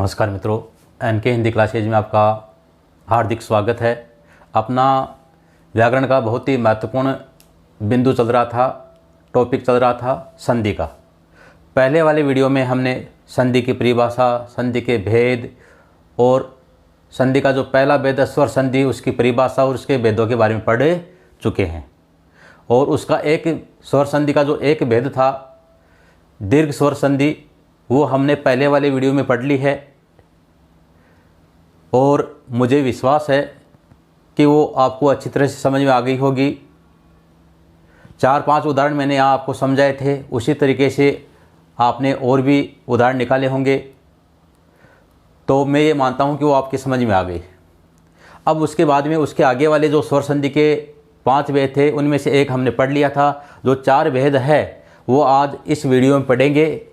नमस्कार मित्रों, N K Hindi classes में आपका हार्दिक स्वागत है। अपना व्याकरण का बहुत ही महत्वपूर्ण बिंदु चल रहा था, टॉपिक चल रहा था संधि का। पहले वाले वीडियो में हमने संधि की परिभाषा, संधि के भेद और संधि का जो पहला भेद स्वर संधि, उसकी परिभाषा और उसके भेदों के बारे में पढ़ चुके हैं। और उसका एक स्वर संधि का जो एक भेद था दीर्घ स्वर संधि, वो हमने पहले वाले वीडियो में पढ़ ली है और मुझे विश्वास है कि वो आपको अच्छी तरह से समझ में आ गई होगी। 4-5 उदाहरण मैंने यहाँ आपको समझाए थे, उसी तरीके से आपने और भी उदाहरण निकाले होंगे, तो मैं ये मानता हूँ कि वो आपकी समझ में आ गई। अब उसके बाद में उसके आगे वाले जो स्वर संधि के 5 भेद थे, उनमें से एक हमने पढ़ लिया था। जो 4 भेद है वो आज इस वीडियो में पढ़ेंगे।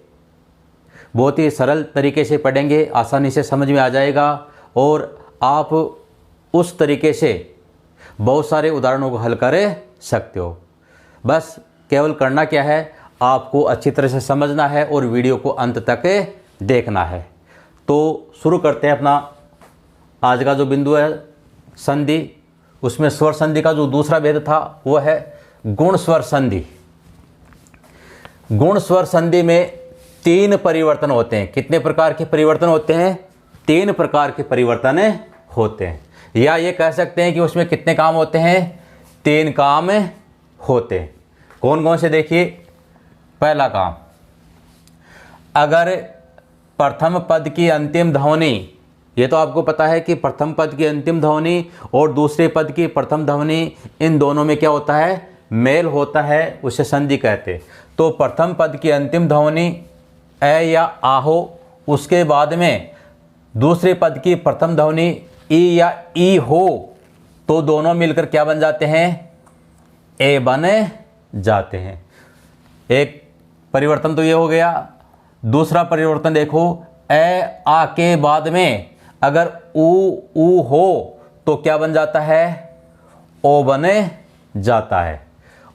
बहुत ही सरल तरीके से पढ़ेंगे, आसानी से समझ में आ जाएगा और आप उस तरीके से बहुत सारे उदाहरणों को हल कर सकते हो। बस केवल करना क्या है, आपको अच्छी तरह से समझना है और वीडियो को अंत तक देखना है। तो शुरू करते हैं अपना आज का जो बिंदु है संधि। उसमें स्वर संधि का जो दूसरा भेद था वो है गुण स्वर संधि। गुण स्वर संधि में 3 परिवर्तन होते हैं। कितने प्रकार के परिवर्तन होते हैं? 3 प्रकार के परिवर्तन होते हैं, या ये कह सकते हैं कि उसमें कितने काम होते हैं? 3 काम होते हैं। कौन कौन से? देखिए, पहला काम, अगर प्रथम पद की अंतिम ध्वनि, ये तो आपको पता है कि प्रथम पद की अंतिम ध्वनि और दूसरे पद की प्रथम ध्वनि, इन दोनों में क्या होता है? मेल होता है, उसे संधि कहते हैं। तो प्रथम पद की अंतिम ध्वनि ए या आ हो, उसके बाद में दूसरे पद की प्रथम ध्वनि ई या ई हो, तो दोनों मिलकर क्या बन जाते हैं? ए बन जाते हैं। एक परिवर्तन तो ये हो गया। दूसरा परिवर्तन देखो, ए आ के बाद में अगर ऊ हो तो क्या बन जाता है? ओ बन जाता है।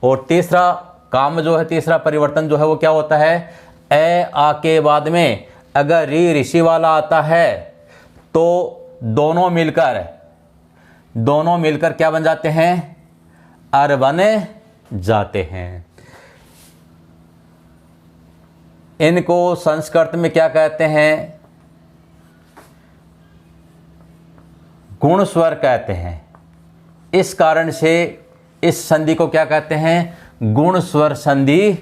और तीसरा काम जो है, तीसरा परिवर्तन जो है वो क्या होता है? ए आ के बाद में अगर री ऋषि वाला आता है तो दोनों मिलकर क्या बन जाते हैं? अर बन जाते हैं। इनको संस्कृत में क्या कहते हैं? गुण स्वर कहते हैं। इस कारण से इस संधि को क्या कहते हैं? गुण स्वर संधि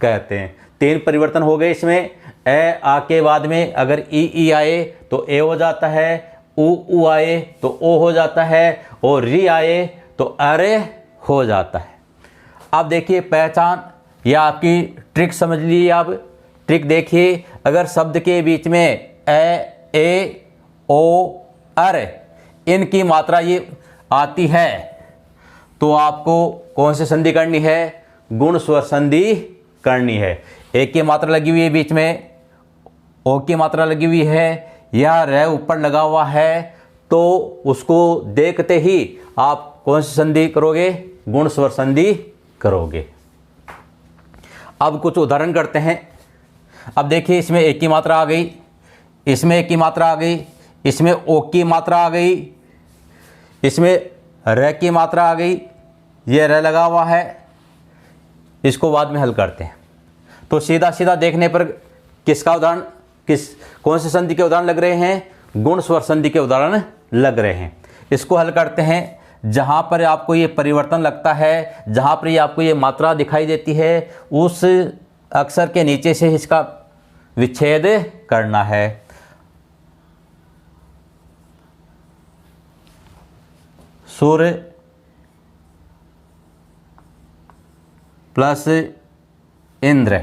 कहते हैं। 3 परिवर्तन हो गए इसमें। ए आ के बाद में अगर ई आए तो ए हो जाता है, ऊ आए तो ओ हो जाता है, और री आए तो अरे हो जाता है। अब देखिए पहचान, या आपकी ट्रिक समझ लीजिए। आप ट्रिक देखिए, अगर शब्द के बीच में ए ओ अर, इनकी मात्रा ये आती है तो आपको कौन सी संधि करनी है? गुण स्वर संधि करनी है। एक की मात्रा लगी हुई है बीच में, ओ की मात्रा लगी हुई है, या र ऊपर लगा हुआ है, तो उसको देखते ही आप कौन सी संधि करोगे? गुण स्वर संधि करोगे। अब कुछ उदाहरण करते हैं। अब देखिए, इसमें एक की मात्रा आ गई, इसमें एक की मात्रा आ गई, इसमें ओ की मात्रा आ गई, इसमें र की मात्रा आ गई, ये र लगा हुआ है। इसको बाद में हल करते हैं। तो सीधा सीधा देखने पर किसका उदाहरण, कौन से संधि के उदाहरण लग रहे हैं? गुण स्वर संधि के उदाहरण लग रहे हैं। इसको हल करते हैं। जहाँ पर आपको ये परिवर्तन लगता है, जहाँ पर ये आपको ये मात्रा दिखाई देती है, उस अक्षर के नीचे से इसका विच्छेद करना है। सुर प्लस इंद्र।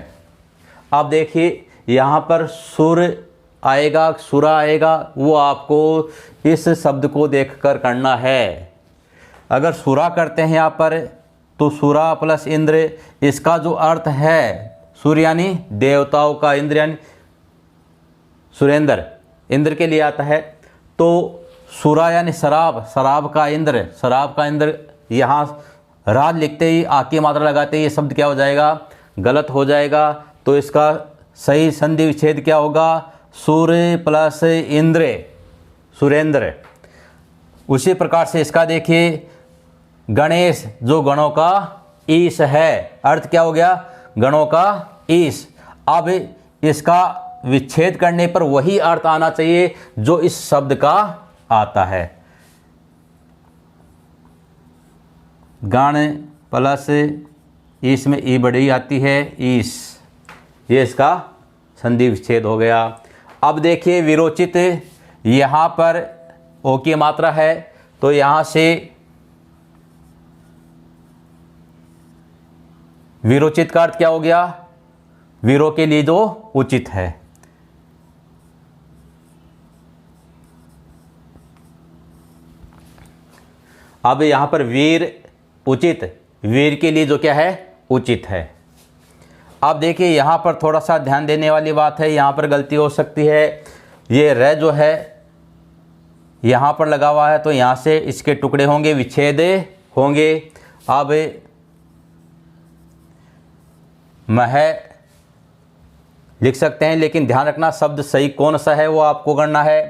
अब देखिए, यहाँ पर सुर आएगा, सुरा आएगा, वो आपको इस शब्द को देखकर करना है। अगर सुरा करते हैं यहाँ पर तो सुरा प्लस इंद्र, इसका जो अर्थ है सूर्य यानी देवताओं का, इंद्र यानी सुरेंद्र, इंद्र के लिए आता है। तो सुरा यानी शराब, शराब का इंद्र, शराब का इंद्र, यहाँ राज लिखते ही आ की मात्रा लगाते ही ये शब्द क्या हो जाएगा? गलत हो जाएगा। तो इसका सही संधि विच्छेद क्या होगा? सूर्य प्लस इंद्र, सुरेंद्र। उसी प्रकार से इसका देखिए गणेश, जो गणों का ईश है, अर्थ क्या हो गया, गणों का ईश। अब इसका विच्छेद करने पर वही अर्थ आना चाहिए जो इस शब्द का आता है। गण प्लस ईश में ई बड़ी आती है, ईश, ये इसका संधि विच्छेद हो गया। अब देखिए विरोचित, यहाँ पर ओ की मात्रा है तो यहाँ से विरोचित का अर्थ क्या हो गया, वीरों के लिए जो उचित है। अब यहां पर वीर उचित, वीर के लिए जो क्या है, उचित है। अब देखिए यहां पर थोड़ा सा ध्यान देने वाली बात है, यहां पर गलती हो सकती है। ये र जो है यहां पर लगा हुआ है तो यहां से इसके टुकड़े होंगे, विच्छेद होंगे। अब मह लिख सकते हैं, लेकिन ध्यान रखना शब्द सही कौन सा है वो आपको करना है।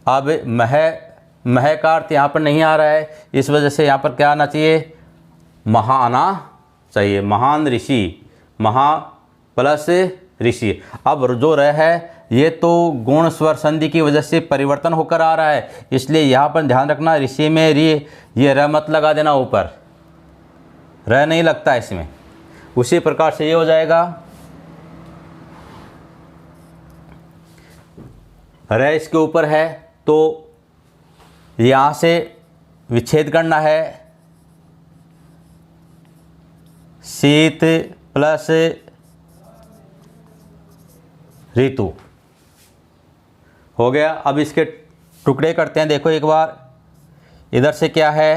अब मह का अर्थ यहाँ पर नहीं आ रहा है, इस वजह से यहाँ पर क्या आना चाहिए, महा आना चाहिए। महान ऋषि, महा प्लस ऋषि। अब जो रह है ये तो गुण स्वर संधि की वजह से परिवर्तन होकर आ रहा है, इसलिए यहाँ पर ध्यान रखना ऋषि में ये र मत लगा देना, ऊपर र नहीं लगता इसमें। उसी प्रकार से ये हो जाएगा, र इसके ऊपर है तो यहाँ से विच्छेद करना है, शीत प्लस ऋतु हो गया। अब इसके टुकड़े करते हैं, देखो एक बार, इधर से क्या है,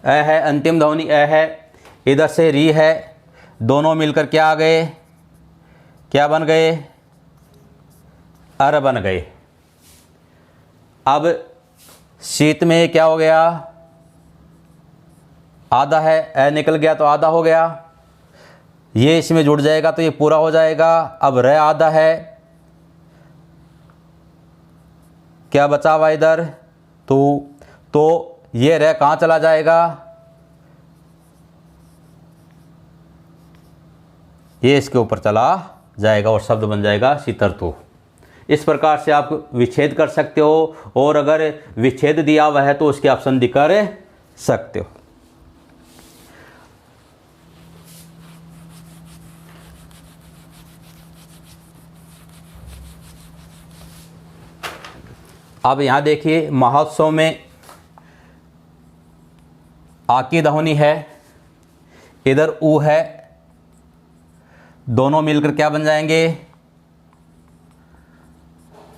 अ है, अंतिम ध्वनि अ है, इधर से री है, दोनों मिलकर क्या आ गए, क्या बन गए, अर बन गए। अब शीत में क्या हो गया, आधा है, अ निकल गया तो आधा हो गया, ये इसमें जुड़ जाएगा तो ये पूरा हो जाएगा। अब र आधा है, क्या बचा हुआ इधर, तो ये र कहाँ चला जाएगा, ये इसके ऊपर चला जाएगा और शब्द बन जाएगा शीतर्तु। इस प्रकार से आप विच्छेद कर सकते हो, और अगर विच्छेद दिया हुआ है तो उसकी आप संधि कर सकते हो। अब यहाँ देखिए महोत्सव में आ की ध्वनि है, इधर ऊ है, दोनों मिलकर क्या बन जाएंगे,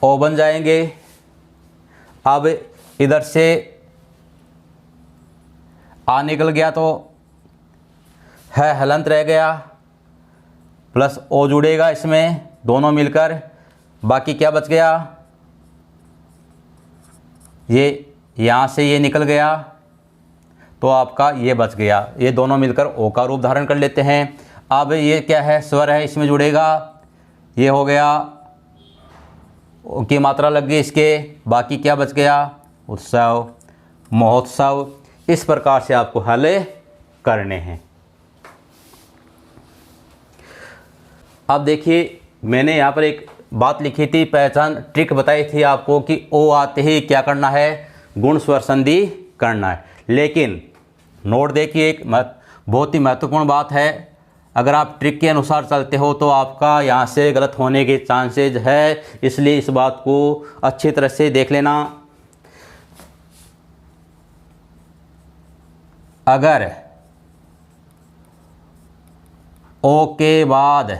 ओ बन जाएंगे। अब इधर से आ निकल गया तो है हलंत रह गया, प्लस ओ जुड़ेगा इसमें, दोनों मिलकर, बाकी क्या बच गया, ये यहाँ से ये निकल गया तो आपका ये बच गया, ये दोनों मिलकर ओ का रूप धारण कर लेते हैं। अब ये क्या है, स्वर है, इसमें जुड़ेगा, ये हो गया, ओ की मात्रा लग गई इसके, बाकी क्या बच गया, उत्सव, महोत्सव। इस प्रकार से आपको हल करने हैं। अब देखिए मैंने यहाँ पर एक बात लिखी थी, पहचान ट्रिक बताई थी आपको कि ओ आते ही क्या करना है, गुण स्वर संधि करना है। लेकिन नोट देखिए, एक बहुत ही महत्वपूर्ण बात है, अगर आप ट्रिक के अनुसार चलते हो तो आपका यहाँ से गलत होने के चांसेज है, इसलिए इस बात को अच्छी तरह से देख लेना। अगर ओ के बाद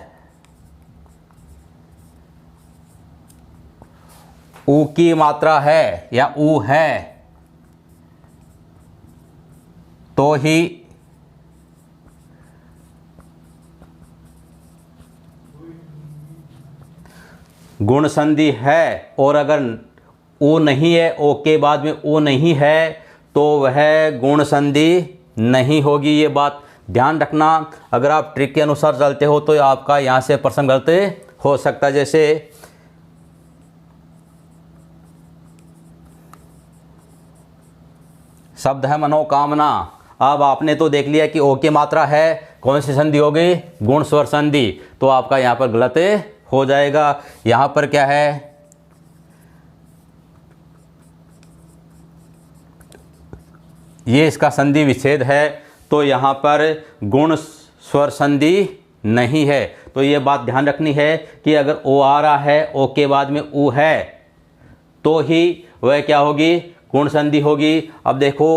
ऊ की मात्रा है या ऊ है तो ही गुण संधि है, और अगर ऊ नहीं है, ओ के बाद में ऊ नहीं है तो वह गुण संधि नहीं होगी। ये बात ध्यान रखना, अगर आप ट्रिक के अनुसार चलते हो तो आपका यहाँ से प्रश्न गलत हो सकता है। जैसे शब्द है मनोकामना, अब आपने तो देख लिया कि ओ की मात्रा है, कौन सी संधि हो गई, गुण स्वर संधि, तो आपका यहाँ पर गलत हो जाएगा। यहाँ पर क्या है, ये इसका संधि विच्छेद है, तो यहाँ पर गुण स्वर संधि नहीं है। तो ये बात ध्यान रखनी है कि अगर ओ आ रहा है, ओ के बाद में ऊ है, तो ही वह क्या होगी, गुण संधि होगी। अब देखो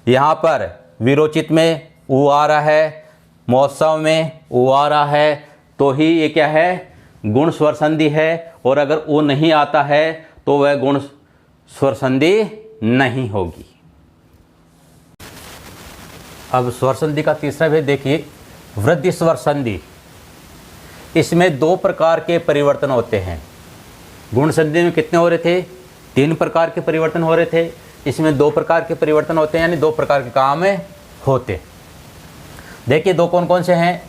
यहाँ पर विरोचित में ऊ आ रहा है, महोत्सव में ऊ आ रहा है, तो ही ये क्या है, गुण स्वर संधि है। और अगर ऊ नहीं आता है तो वह गुण स्वर संधि नहीं होगी। अब स्वर संधि का तीसरा भेद देखिए, वृद्धि स्वर संधि। इसमें दो प्रकार के परिवर्तन होते हैं। गुण संधि में कितने हो रहे थे, 3 प्रकार के परिवर्तन हो रहे थे, इसमें 2 प्रकार के परिवर्तन होते हैं, यानी 2 प्रकार के काम होते। देखिए दो कौन कौन से हैं,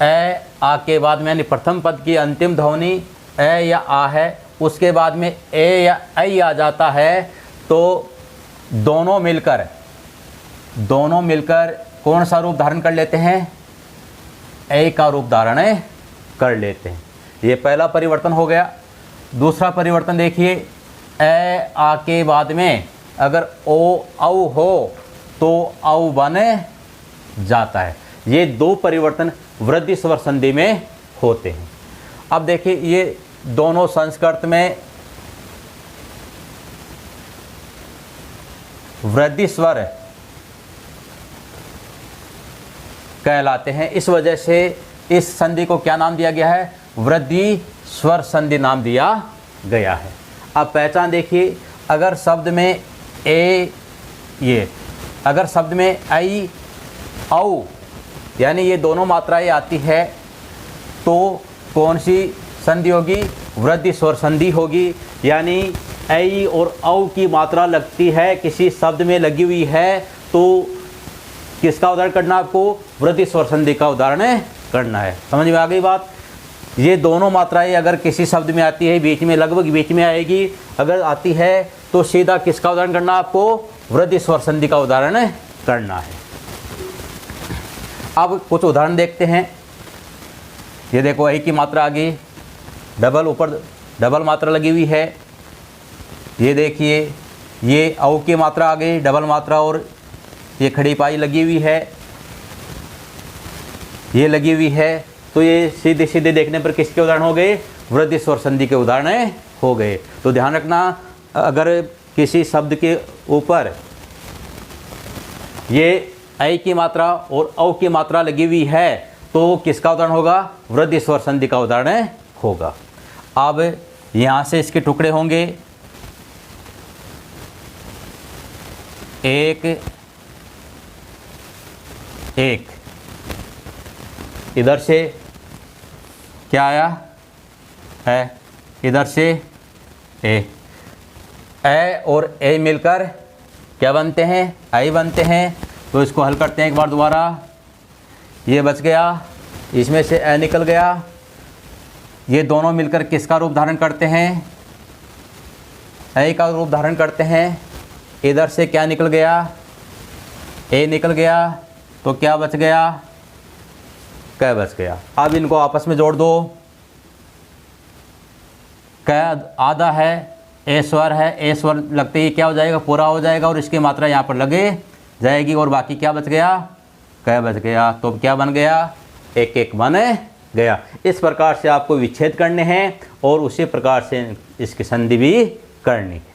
ए आ के बाद में, यानी प्रथम पद की अंतिम ध्वनि ए या आ है, उसके बाद में ए या ऐ आ जाता है, तो दोनों मिलकर कौन सा रूप धारण कर लेते हैं, ए का रूप धारण कर लेते हैं। ये पहला परिवर्तन हो गया। दूसरा परिवर्तन देखिए, ए आ के बाद में अगर ओ औ हो तो औ बन जाता है। ये 2 परिवर्तन वृद्धि स्वर संधि में होते हैं। अब देखिए ये दोनों संस्कृत में वृद्धि स्वर कहलाते हैं, इस वजह से इस संधि को क्या नाम दिया गया है, वृद्धि स्वर संधि नाम दिया गया है। अब पहचान देखिए, अगर शब्द में अगर शब्द में ऐ औ यानी ये दोनों मात्राएं आती है, तो कौन सी संधि होगी, वृद्धि स्वर संधि होगी। यानी ऐ और औ की मात्रा लगती है, किसी शब्द में लगी हुई है, तो किसका उदाहरण करना है आपको, वृद्धि स्वर संधि का उदाहरण करना है। समझ में आ गई बात। ये दोनों मात्राएं अगर किसी शब्द में आती है, बीच में लगभग बीच में आएगी, अगर आती है तो सीधा किसका उदाहरण करना है आपको, वृद्धि स्वर संधि का उदाहरण करना है। अब कुछ उदाहरण देखते हैं। ये देखो ऐ की मात्रा आ गई, डबल ऊपर डबल मात्रा लगी हुई है। ये देखिए ये औ की मात्रा आ गई, डबल मात्रा, और ये खड़ी पाई लगी हुई है, ये लगी हुई है। तो ये सीधे सीधे देखने पर किसके उदाहरण हो गए, वृद्धि स्वर संधि के उदाहरण हो गए। तो ध्यान रखना, अगर किसी शब्द के ऊपर ये ऐ की मात्रा और औ की मात्रा लगी हुई है, तो किसका उदाहरण होगा, वृद्धि स्वर संधि का उदाहरण होगा। अब यहाँ से इसके टुकड़े होंगे, एक एक, इधर से क्या आया है, इधर से ए और ए मिलकर क्या बनते हैं, आई बनते हैं। तो इसको हल करते हैं एक बार दोबारा। ये बच गया, इसमें से ए निकल गया, ये दोनों मिलकर किसका रूप धारण करते हैं, ए का रूप धारण करते हैं। इधर से क्या निकल गया, ए निकल गया, तो क्या बच गया, क बच गया। अब इनको आपस में जोड़ दो, क आधा है, ए स्वर है, ए स्वर लगते ही क्या हो जाएगा, पूरा हो जाएगा, और इसकी मात्रा यहाँ पर लगे जाएगी, और बाकी क्या बच गया, क बच गया। तो क्या बन गया, एक एक बन गया। इस प्रकार से आपको विच्छेद करने हैं और उसी प्रकार से इसकी संधि भी करनी है।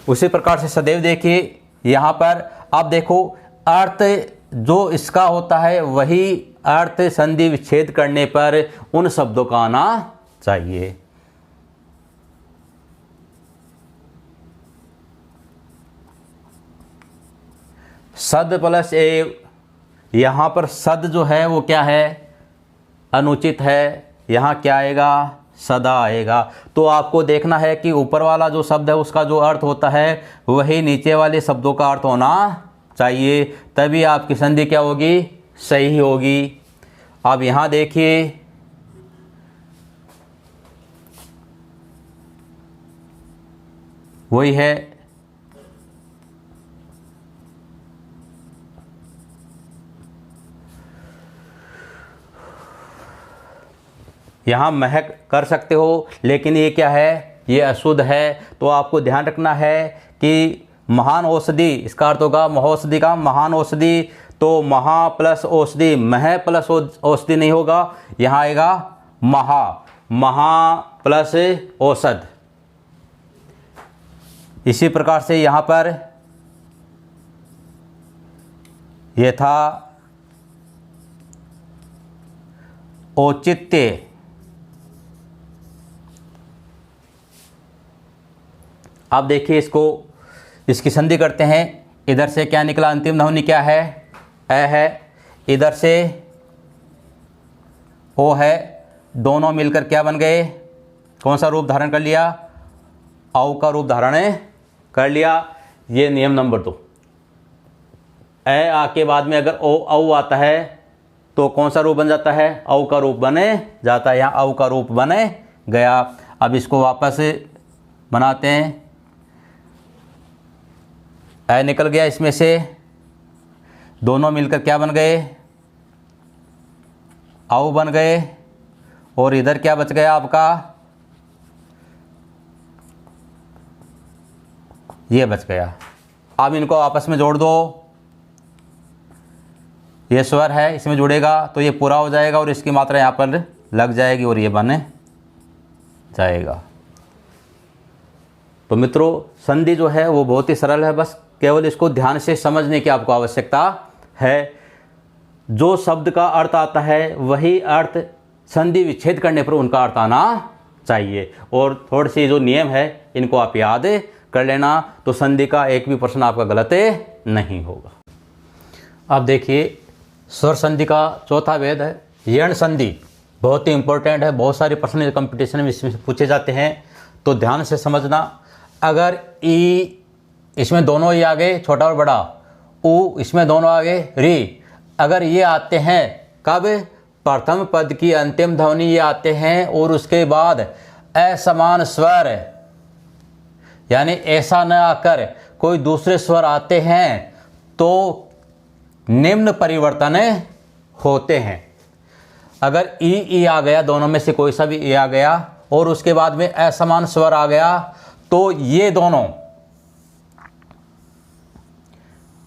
उसी प्रकार से सदैव देखिए यहाँ पर, आप देखो अर्थ जो इसका होता है वही अर्थ संधि विच्छेद करने पर उन शब्दों का आना चाहिए। सद प्लस ए, यहाँ पर सद जो है वो क्या है, अनुचित है, यहाँ क्या आएगा, सदा आएगा। तो आपको देखना है कि ऊपर वाला जो शब्द है उसका जो अर्थ होता है वही नीचे वाले शब्दों का अर्थ होना चाहिए, तभी आपकी संधि क्या होगी, सही होगी। अब यहाँ देखिए, वही है, यहाँ महक कर सकते हो, लेकिन ये क्या है, ये अशुद्ध है। तो आपको ध्यान रखना है कि महान औषधि, इसका अर्थ होगा महौषधि का महान औषधि। तो महा प्लस औषधि, मह प्लस औषधि नहीं होगा, यहाँ आएगा महा प्लस औषध। इसी प्रकार से यहाँ पर यह था औचित्य। आप देखिए इसको, इसकी संधि करते हैं। इधर से क्या निकला, अंतिम ध्वनि क्या है, अ है। इधर से ओ है, दोनों मिलकर क्या बन गए, कौन सा रूप धारण कर लिया, औ का रूप धारण कर लिया। ये नियम नंबर 2। ए आके बाद में अगर ओ औ आता है तो कौन सा रूप बन जाता है, औ का रूप बने जाता है। यहाँ औ का रूप बने गया। अब इसको वापस बनाते हैं। ए निकल गया इसमें से, दोनों मिलकर क्या बन गए, औ बन गए। और इधर क्या बच गया आपका, ये बच गया। अब इनको आपस में जोड़ दो, ये स्वर है इसमें जुड़ेगा तो ये पूरा हो जाएगा और इसकी मात्रा यहाँ पर लग जाएगी और ये बन जाएगा। तो मित्रों, संधि जो है वो बहुत ही सरल है, बस केवल इसको ध्यान से समझने की आपको आवश्यकता है। जो शब्द का अर्थ आता है वही अर्थ संधि विच्छेद करने पर उनका अर्थ आना चाहिए। और थोड़ी सी जो नियम है इनको आप याद कर लेना, तो संधि का एक भी प्रश्न आपका गलत नहीं होगा। अब देखिए, स्वर संधि का चौथा भेद है यण संधि। बहुत ही इंपॉर्टेंट है, बहुत सारे प्रश्न कंपटीशन में इसमें पूछे जाते हैं, तो ध्यान से समझना। अगर ई इसमें दोनों ही आ गए, छोटा और बड़ा, उ इसमें दोनों आ गए, री, अगर ये आते हैं कब, प्रथम पद की अंतिम ध्वनि ये आते हैं और उसके बाद असमान स्वर, यानी ऐसा न आकर कोई दूसरे स्वर आते हैं तो निम्न परिवर्तन होते हैं। अगर ई आ गया, दोनों में से कोई सा भी ई आ गया और उसके बाद में असमान स्वर आ गया तो ये दोनों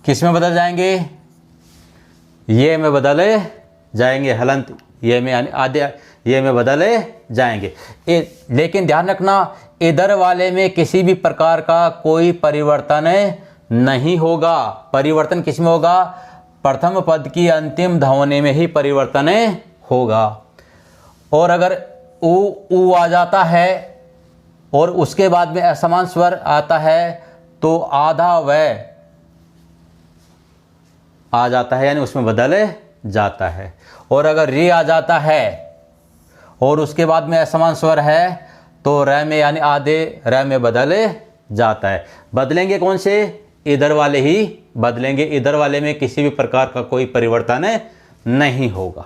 किस में बदल जाएंगे, ये में बदले जाएंगे, हलंत ये में, यानी आधे ये में बदले जाएंगे। लेकिन ध्यान रखना, इधर वाले में किसी भी प्रकार का कोई परिवर्तन नहीं होगा। परिवर्तन किस में होगा, प्रथम पद की अंतिम ध्वनि में ही परिवर्तन होगा। और अगर उ आ जाता है और उसके बाद में असमान स्वर आता है तो आधा व आ जाता है, यानी उसमें बदल जाता है। और अगर री आ जाता है और उसके बाद में असमान स्वर है तो र में, यानी आधे र में बदल जाता है। बदलेंगे कौन से, इधर वाले ही बदलेंगे, इधर वाले में किसी भी प्रकार का कोई परिवर्तन नहीं होगा।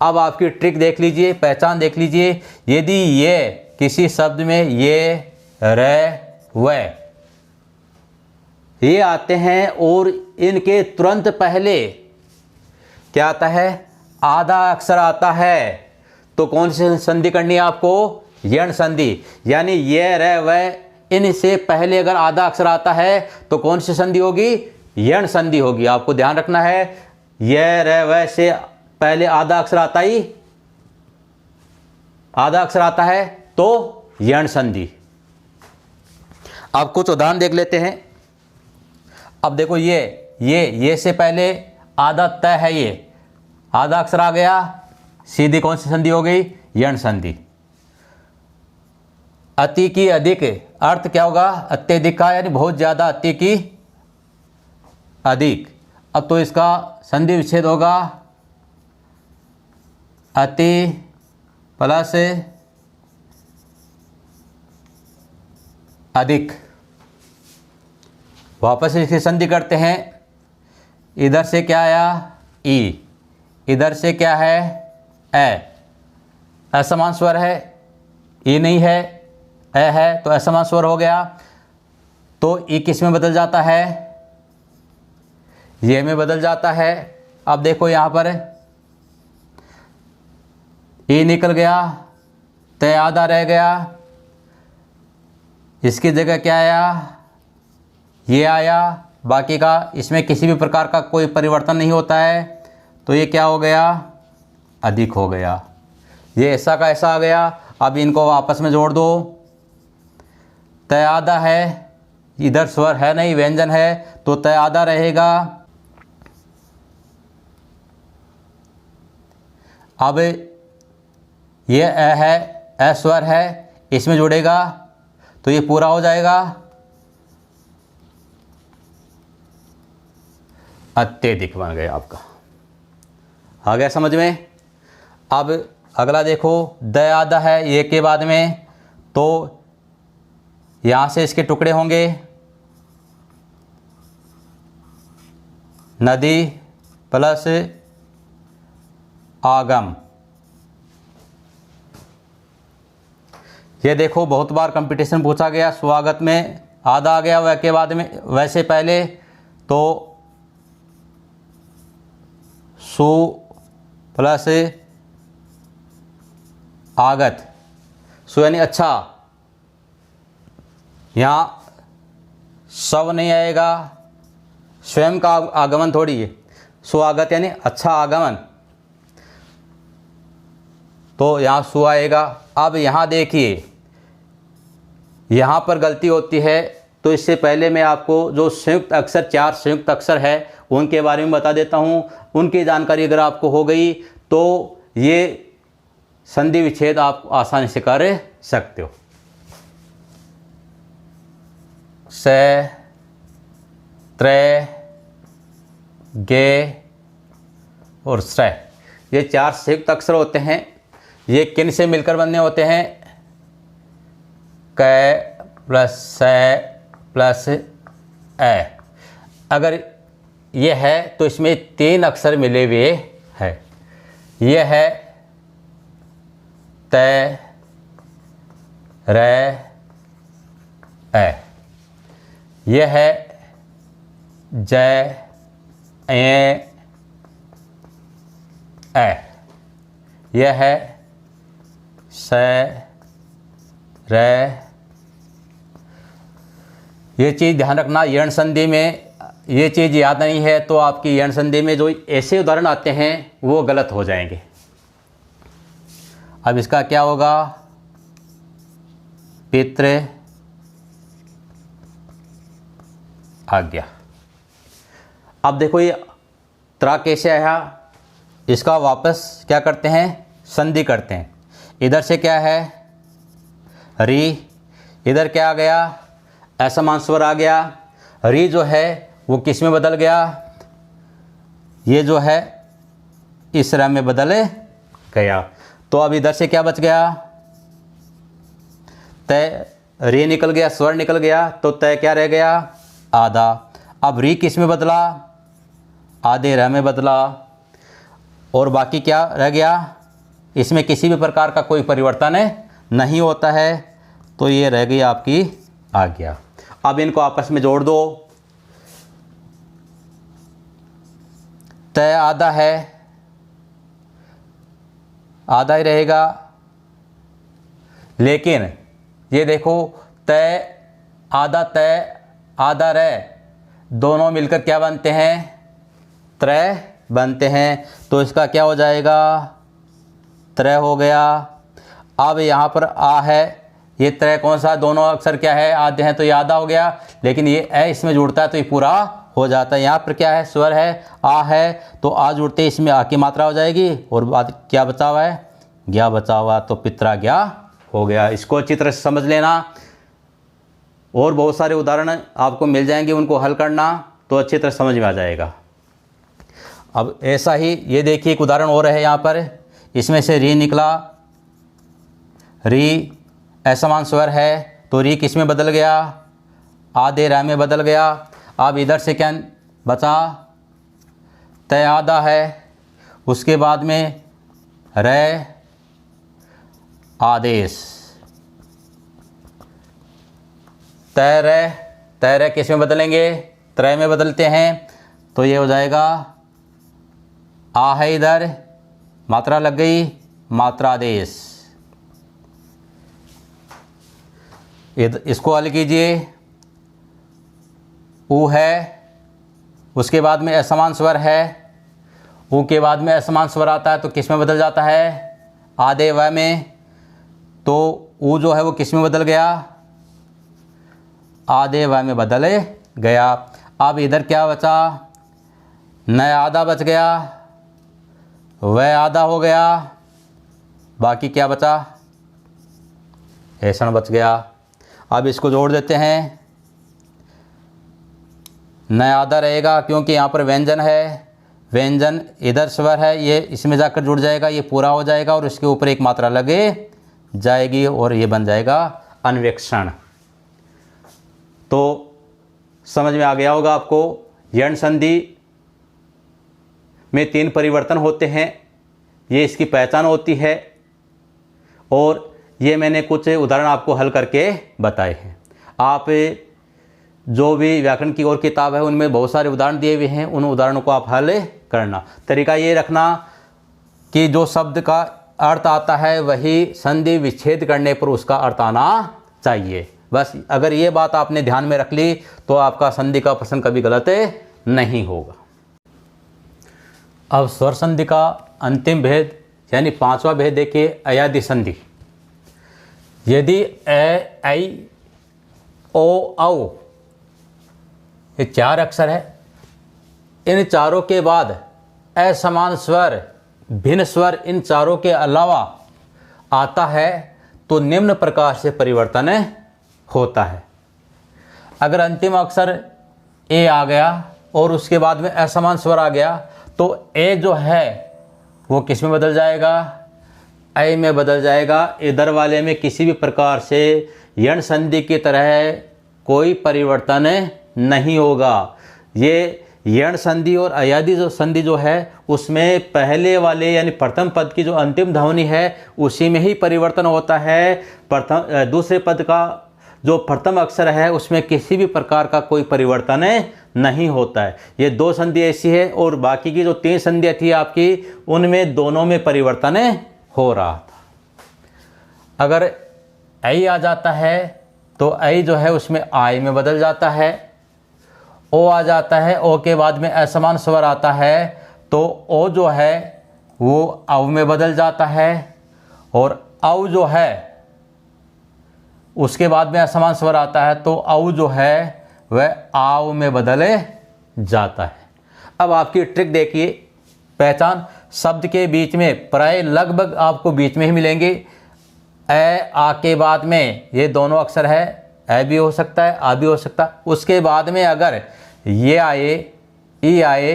अब आपकी ट्रिक देख लीजिए, पहचान देख लीजिए। यदि ये किसी शब्द में ये र व ये आते हैं और इनके तुरंत पहले क्या आता है, आधा अक्षर आता है, तो कौन सी संधि करनी है आपको, यण संधि। यानी ये र व इनसे पहले अगर आधा अक्षर आता है तो कौन सी संधि होगी, यण संधि होगी। आपको ध्यान रखना है, ये र व से पहले आधा अक्षर आता ही, आधा अक्षर आता है तो यण संधि। अब कुछ उदाहरण देख लेते हैं। अब देखो, ये से पहले आधा त है, ये आधा अक्षर आ गया, सीधी कौन सी संधि हो गई, यण संधि। अति की अधिक, अर्थ क्या होगा, अत्यधिक का, यानी बहुत ज़्यादा, अति की अधिक। अब तो इसका संधि विच्छेद होगा अति प्लस अधिक। वापस इसकी संधि करते हैं, इधर से क्या आया ई, इधर से क्या है ए, असमान स्वर है, ई नहीं है ए है, तो असमान स्वर हो गया। तो ई किस में बदल जाता है, ये में बदल जाता है। अब देखो यहाँ पर ई निकल गया, तय आधा रह गया, इसकी जगह क्या आया, ये आया, बाकी का इसमें किसी भी प्रकार का कोई परिवर्तन नहीं होता है, तो ये क्या हो गया, अधिक हो गया। ये ऐसा का ऐसा आ गया। अब इनको आपस में जोड़ दो, तय आधा है, इधर स्वर है नहीं, व्यंजन है, तो तय आधा रहेगा। अब ये अ है, अ स्वर है, इसमें जुड़ेगा तो ये पूरा हो जाएगा, अत्यधिक बन गया आपका। आ गया समझ में। अब अगला देखो, द आधा है ये के बाद में, तो यहाँ से इसके टुकड़े होंगे, नदी प्लस आगम। ये देखो बहुत बार कंपटीशन पूछा गया, स्वागत में आधा आ गया, वह के बाद में, वैसे पहले तो सु प्लस आगत, सु यानी अच्छा, यहाँ सब नहीं आएगा, स्वयं का आगमन थोड़ी है, सुआगत यानी अच्छा आगमन, तो यहाँ सु आएगा। अब यहाँ देखिए, यहाँ पर गलती होती है, तो इससे पहले मैं आपको जो संयुक्त अक्षर, 4 संयुक्त अक्षर है उनके बारे में बता देता हूँ। उनकी जानकारी अगर आपको हो गई तो ये संधि विच्छेद आप आसानी से कर सकते हो। स, त्रै, गे और स्र, ये 4 संयुक्त अक्षर होते हैं। ये किन से मिलकर बनने होते हैं, क प्लस स प्लस ए। अगर ये है तो इसमें 3 अक्षर मिले हुए है। ये है त, र, ए। ये है ज, ए। यह है स, र। ये चीज़ ध्यान रखना, यण संधि में ये चीज़ याद नहीं है तो आपकी यण संधि में जो ऐसे उदाहरण आते हैं वो गलत हो जाएंगे। अब इसका क्या होगा, पितृ आज्ञा। अब देखो ये त्रा कैसे आया, इसका वापस क्या करते हैं, संधि करते हैं। इधर से क्या है री, इधर क्या आ गया, असमान स्वर आ गया। री जो है वो किस में बदल गया, ये जो है इस र में बदल गया। तो अब इधर से क्या बच गया, तय, री निकल गया, स्वर निकल गया, तो तय क्या रह गया, आधा। अब री किस में बदला, आधे र में बदला, और बाकी क्या रह गया, इसमें किसी भी प्रकार का कोई परिवर्तन नहीं होता है, तो ये रह गई आपकी आज्ञा। अब इनको आपस में जोड़ दो, तय आधा है, आधा ही रहेगा, लेकिन ये देखो तय आधा रे, दोनों मिलकर क्या बनते हैं, त्रय बनते हैं। तो इसका क्या हो जाएगा, त्रय हो गया। अब यहाँ पर आ है, ये त्रय कौन सा, दोनों अक्षर क्या है, आधे हैं, तो ये आधा हो गया, लेकिन ये ए इसमें जुड़ता है तो ये पूरा हो जाता है। यहाँ पर क्या है, स्वर है, आ है, तो आ जुड़ते इसमें आ की मात्रा हो जाएगी, और बाद क्या बचा हुआ है, ज्ञा बचा हुआ, तो पित्रा ज्ञा हो गया। इसको अच्छी तरह से समझ लेना, और बहुत सारे उदाहरण आपको मिल जाएंगे, उनको हल करना तो अच्छी तरह समझ में आ जाएगा। अब ऐसा ही ये देखिए एक उदाहरण और है यहाँ पर, इसमें से री निकला, री असमान स्वर है, तो री किस में बदल गया, आधे रा में बदल गया। अब इधर से क्या बचा, तय आधा है, उसके बाद में रे आदेश, तय रे किस में बदलेंगे, त्रय में बदलते हैं, तो ये हो जाएगा आ है इधर, मात्रा लग गई, मात्रा आदेश। इसको हल कीजिए, ऊ है, उसके बाद में असमान स्वर है, ऊ के बाद में असमान स्वर आता है तो किस में बदल जाता है, आधे व में, तो ऊ जो है वो किस में बदल गया, आधे व में बदल गया। अब इधर क्या बचा, न आधा बच गया, वह आधा हो गया, बाकी क्या बचा, ऐसा बच गया। अब इसको जोड़ देते हैं, न आधा रहेगा क्योंकि यहाँ पर व्यंजन है, व्यंजन इधर स्वर है, ये इसमें जाकर जुड़ जाएगा, ये पूरा हो जाएगा और इसके ऊपर एक मात्रा लगे जाएगी और ये बन जाएगा अन्वेक्षण। तो समझ में आ गया होगा आपको, यण संधि में 3 परिवर्तन होते हैं, ये इसकी पहचान होती है और ये मैंने कुछ उदाहरण आपको हल करके बताए हैं। आप जो भी व्याकरण की और किताब है उनमें बहुत सारे उदाहरण दिए हुए हैं, उन उदाहरणों को आप हल करना। तरीका ये रखना कि जो शब्द का अर्थ आता है वही संधि विच्छेद करने पर उसका अर्थ आना चाहिए। बस अगर ये बात आपने ध्यान में रख ली तो आपका संधि का प्रश्न कभी गलत नहीं होगा। अब स्वर संधि का अंतिम भेद यानी 5वां भेद देखिए, अयादि संधि। यदि ए, ऐ, ओ, औ ये 4 अक्षर है, इन चारों के बाद असमान स्वर, भिन्न स्वर इन चारों के अलावा आता है तो निम्न प्रकार से परिवर्तन होता है। अगर अंतिम अक्षर ए आ गया और उसके बाद में असमान स्वर आ गया तो ए जो है वो किस में बदल जाएगा, ऐ में बदल जाएगा। इधर वाले में किसी भी प्रकार से यण संधि की तरह कोई परिवर्तन नहीं होगा। ये यण संधि और अयादि जो संधि जो है उसमें पहले वाले यानी प्रथम पद की जो अंतिम ध्वनि है उसी में ही परिवर्तन होता है। दूसरे पद का जो प्रथम अक्षर है उसमें किसी भी प्रकार का कोई परिवर्तन नहीं होता है। ये 2 संधि ऐसी है और बाकी की जो 3 संधियाँ थी आपकी उनमें दोनों में परिवर्तन हो रहा था। अगर ऐ आ जाता है तो ऐ जो है उसमें आय में बदल जाता है, ओ आ जाता है, ओ के बाद में असमान स्वर आता है तो ओ जो है वो औ में बदल जाता है और औ जो है उसके बाद में असमान स्वर आता है तो औ जो है वह आव में बदल जाता है। अब आपकी ट्रिक देखिए, पहचान शब्द के बीच में प्राय लगभग आपको बीच में ही मिलेंगे। ए आ के बाद में ये दोनों अक्षर है, ए भी हो सकता है, आ भी हो सकता है। उसके बाद में अगर ये आए, ई आए,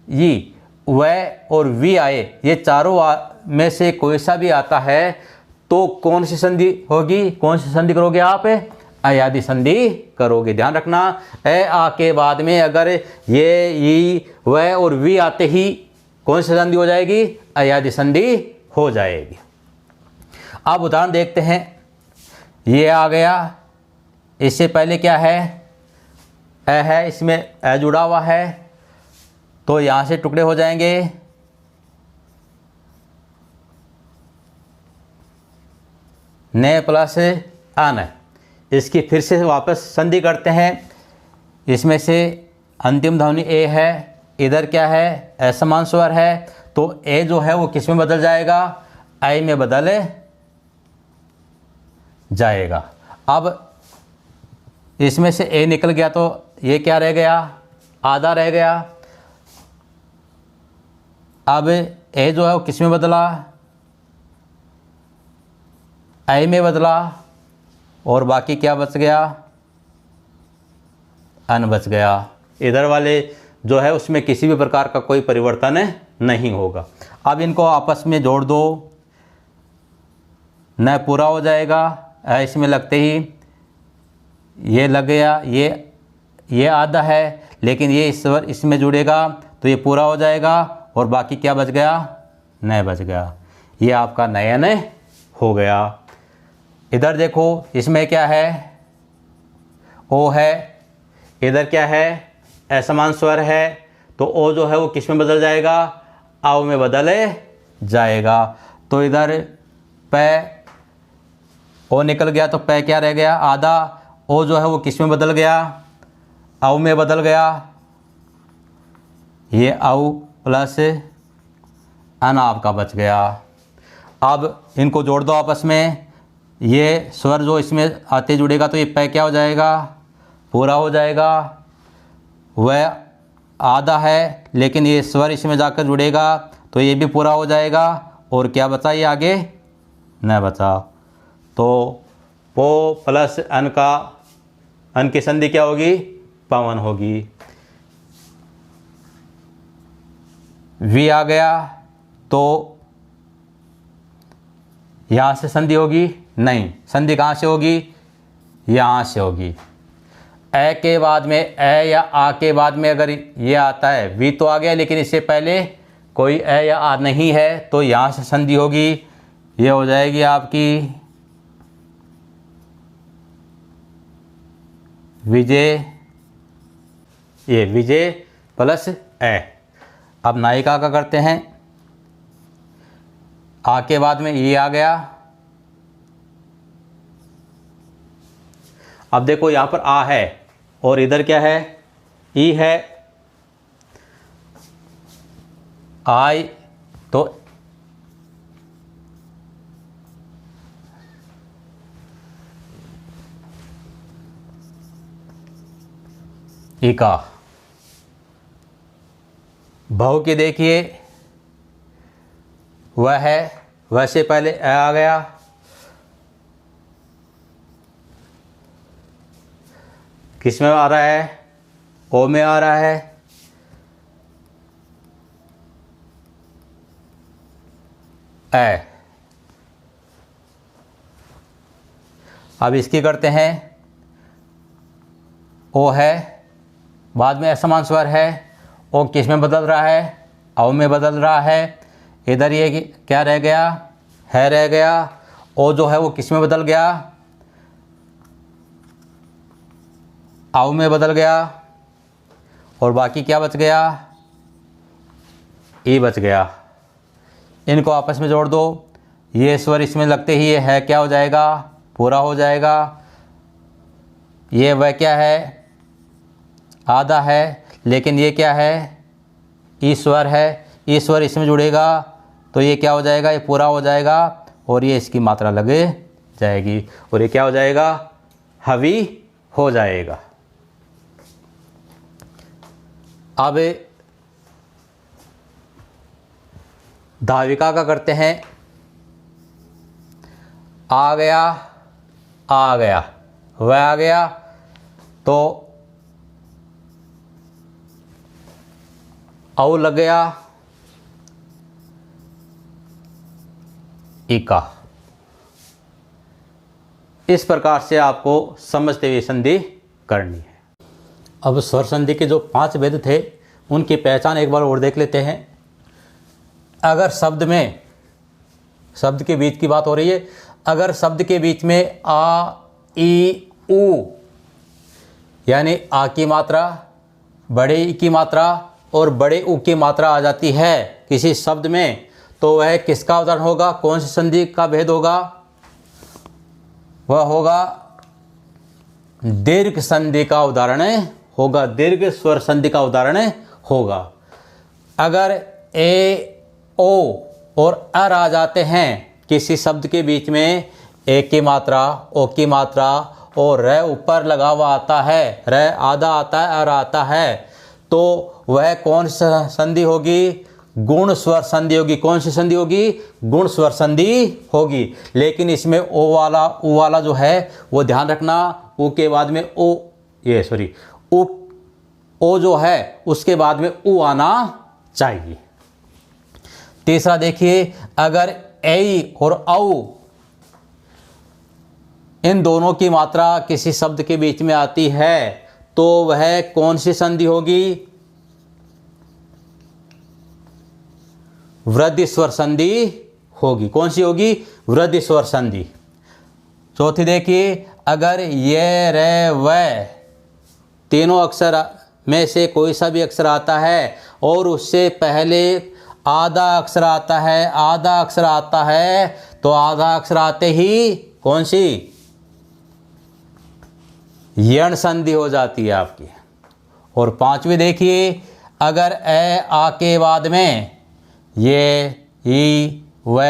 ई, वह और वी आए, ये चारों में से कोई सा भी आता है तो कौन सी संधि होगी, कौन सी संधि करोगे आप, अयादि संधि करोगे। ध्यान रखना, ए आ के बाद में अगर ये, ई, वह और वी आते ही कौन सी संधि हो जाएगी, अयादि संधि हो जाएगी। अब उदाहरण देखते हैं, ये आ गया, इससे पहले क्या है, ए है, इसमें ए जुड़ा हुआ है तो यहाँ से टुकड़े हो जाएंगे, ने प्लस अन। इसकी फिर से वापस संधि करते हैं। इसमें से अंतिम ध्वनि ए है, इधर क्या है, असमान स्वर है तो ए जो है वो किस में बदल जाएगा, आई में बदल जाएगा। अब इसमें से ए निकल गया तो ये क्या रह गया, आधा रह गया। अब ए जो है वो किस में बदला, आई में बदला और बाकी क्या बच गया, अन बच गया। इधर वाले जो है उसमें किसी भी प्रकार का कोई परिवर्तन नहीं होगा। अब इनको आपस में जोड़ दो, न पूरा हो जाएगा, इसमें लगते ही ये लग गया, ये आधा है लेकिन ये इस स्वर इसमें जुड़ेगा तो ये पूरा हो जाएगा और बाकी क्या बच गया, न बच गया। ये आपका नयन हो गया। इधर देखो इसमें क्या है, ओ है, इधर क्या है, असमान स्वर है, तो ओ जो है वो किस में बदल जाएगा, आओ में बदल जाएगा। तो इधर पै, ओ निकल गया तो पै क्या रह गया, आधा। ओ जो है वो किस में बदल गया, औ में बदल गया। ये औ प्लस अन आपका बच गया। अब इनको जोड़ दो आपस में, ये स्वर जो इसमें आते जुड़ेगा तो ये पै क्या हो जाएगा, पूरा हो जाएगा। वह आधा है लेकिन ये स्वर इसमें जाकर जुड़ेगा तो ये भी पूरा हो जाएगा। और क्या बचा ये आगे, न बचा। तो पो प्लस अन का, अन की संधि क्या होगी, पवन होगी। वी आ गया तो यहाँ से संधि होगी, नहीं, संधि कहाँ से होगी, यहाँ से होगी। ए के बाद में, ए या आ के बाद में अगर ये आता है, वी तो आ गया लेकिन इससे पहले कोई ए या आ नहीं है तो यहाँ से संधि होगी। ये हो जाएगी आपकी विजय, ये विजय प्लस ए। अब नायिका का करते हैं, आ के बाद में ये आ गया। अब देखो यहाँ पर आ है और इधर क्या है, ई है। आई तो ई का, बहु की देखिए वह है, वैसे पहले ए आ गया, किस में आ रहा है, ओ में आ रहा है। ए, अब इसकी करते हैं, ओ है, बाद में असमान स्वर है, ओ किस में बदल रहा है, औ में बदल रहा है। इधर ये क्या रह गया, है रह गया। ओ जो है वो किस में बदल गया, औ में बदल गया। और बाकी क्या बच गया, ई बच गया। इनको आपस में जोड़ दो, ये स्वर इसमें लगते ही ये है क्या हो जाएगा, पूरा हो जाएगा। ये वह क्या है, आधा है लेकिन ये क्या है, ईश्वर है। ईश्वर इसमें जुड़ेगा तो ये क्या हो जाएगा, ये पूरा हो जाएगा और ये इसकी मात्रा लग जाएगी और ये क्या हो जाएगा, हवि हो जाएगा। अब धाविका का करते हैं, आ गया, आ गया, वह आ गया तो औ लग गया, इका। इस प्रकार से आपको समझते हुए संधि करनी है। अब स्वर संधि के जो 5 भेद थे उनकी पहचान एक बार और देख लेते हैं। अगर शब्द में, शब्द के बीच की बात हो रही है, अगर शब्द के बीच में आ, ई, उ यानी आ की मात्रा, बड़े ई की मात्रा और बड़े उ की मात्रा आ जाती है किसी शब्द में, तो वह किसका उदाहरण होगा, कौन सी संधि का भेद होगा, वह होगा दीर्घ संधि का उदाहरण होगा, दीर्घ स्वर संधि का उदाहरण होगा। अगर ए, ओ और अर आ जाते हैं किसी शब्द के बीच में, ए की मात्रा, ओ की मात्रा और र ऊपर लगा हुआ आता है, र आधा आता है, अर आता है, तो वह कौन सी संधि होगी, गुण स्वर संधि होगी। कौन सी संधि होगी, गुण स्वर संधि होगी। लेकिन इसमें ओ वाला, उ वाला जो है वो ध्यान रखना, उ के बाद में ओ, ये सॉरी, उ, ओ जो है उसके बाद में उ आना चाहिए। तीसरा देखिए, अगर ए और औ इन दोनों की मात्रा किसी शब्द के बीच में आती है तो वह कौन सी संधि होगी, वृद्धि स्वर संधि होगी। कौन सी होगी? वृद्धि स्वर संधि। चौथी देखिए, अगर ये रे व तीनों अक्षर में से कोई सा भी अक्षर आता है और उससे पहले आधा अक्षर आता है, तो आधा अक्षर आते ही कौन सी यण संधि हो जाती है आपकी। और पांचवी देखिए, अगर ए आ के बाद में ये ई व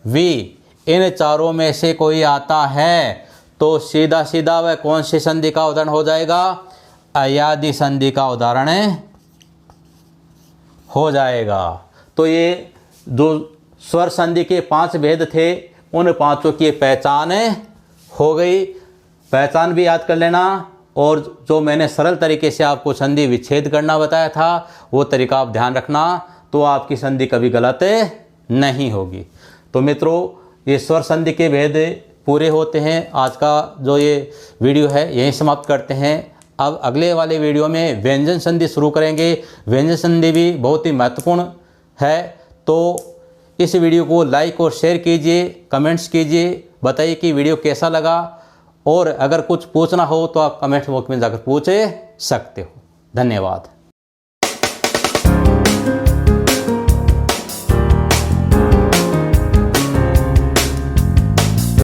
वी इन चारों में से कोई आता है तो सीधा सीधा वह कौन सी संधि का उदाहरण हो जाएगा? अयादि संधि का उदाहरण हो जाएगा। तो ये जो स्वर संधि के 5 भेद थे, उन पांचों की पहचान हो गई। पहचान भी याद कर लेना, और जो मैंने सरल तरीके से आपको संधि विच्छेद करना बताया था वो तरीका आप ध्यान रखना, तो आपकी संधि कभी गलत नहीं होगी। तो मित्रों, ये स्वर संधि के भेद पूरे होते हैं। आज का जो ये वीडियो है यहीं समाप्त करते हैं। अब अगले वाले वीडियो में व्यंजन संधि शुरू करेंगे। व्यंजन संधि भी बहुत ही महत्वपूर्ण है। तो इस वीडियो को लाइक और शेयर कीजिए, कमेंट्स कीजिए, बताइए कि वीडियो कैसा लगा, और अगर कुछ पूछना हो तो आप कमेंट बॉक्स में जाकर पूछ सकते हो। धन्यवाद।